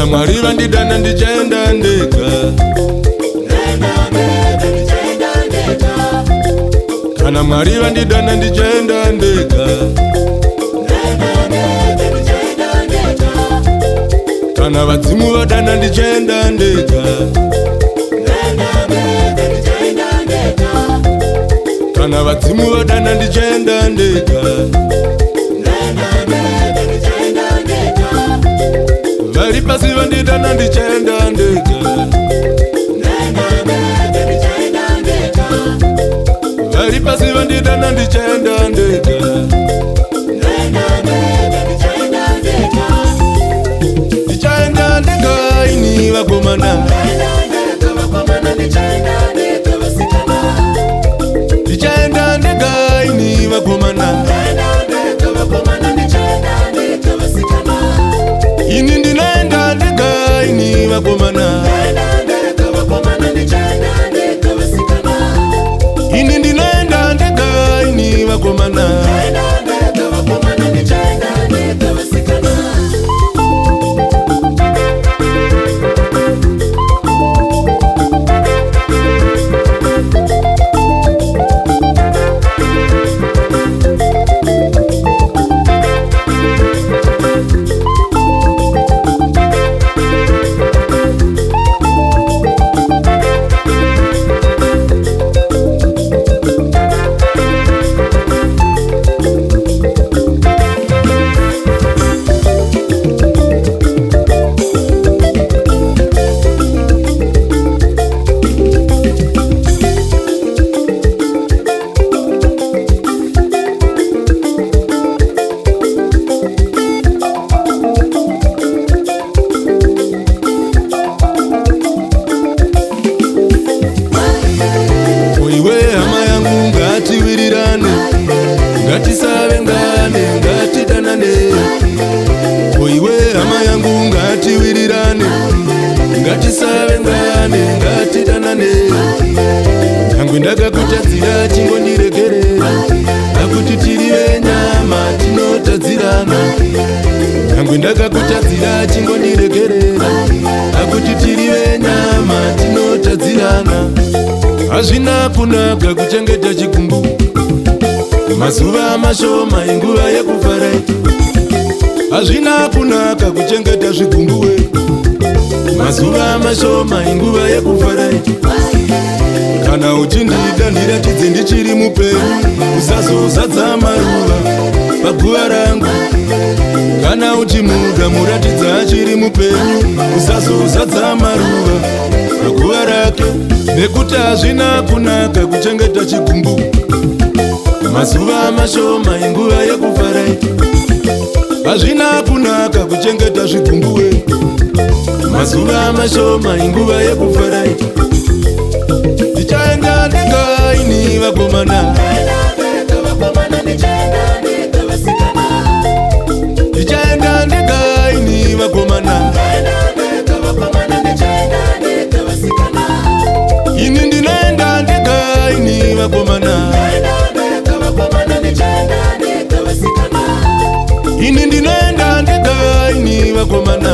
kana Mwari vandidana ndichaenda ndega, kana Mwari vandidana ndichaenda ndega, kana vadzimu vadana ndichaenda ndega, kana vadzimu vadana ndichaenda ndega, vari pasi vandidana ndichaenda ndega, vari pasi vandidana ndichaenda ndega, ndichaenda ndega ini vakomana, ndichaenda ndega ini vakomana, ini ndinoenda ndega ini vakomana, ini ndinoenda ndega ini vakomana. Ngatisavengane, ngatidanane. Oiwe hama yangu ngatiwirirane, ngatisavengane, ngatidanane. Nyangwe ndakakutadzira chingondiregere, akuti tiri venyama tinotadzirana. Nyangwe ndakakutadzira chingondiregere, akuti tiri venyama tinotadzirana. Hazvina kunaka kuchengeta chikumbu mazuva mashoma inguva yekuvharaiti. Hazvina kunaka kuchengeta zvigumbuwe mazuva mashoma inguva yekuvharaiti. Kana uchindida ndiratidze ndichiri mupenyu, usazozadza maruva paguva rangu. Kana uchimuda muratidza achiri mupenyu, usazozadza maruva paguva rake. Nekuti hazvina kunaka kuchengeta chigumbu mazuva mashoma inguva yekuvharaiti. Hazvina kunaka kuchengeta zvigumbuwe mazuva mashoma inguva yekuvharaiti. Ndichaenda ndega ini vakomana, ndichaenda ndega ini vakomana, ini ndinoenda ndega ini vakomana, ini ndinoenda ndega ini vakomana.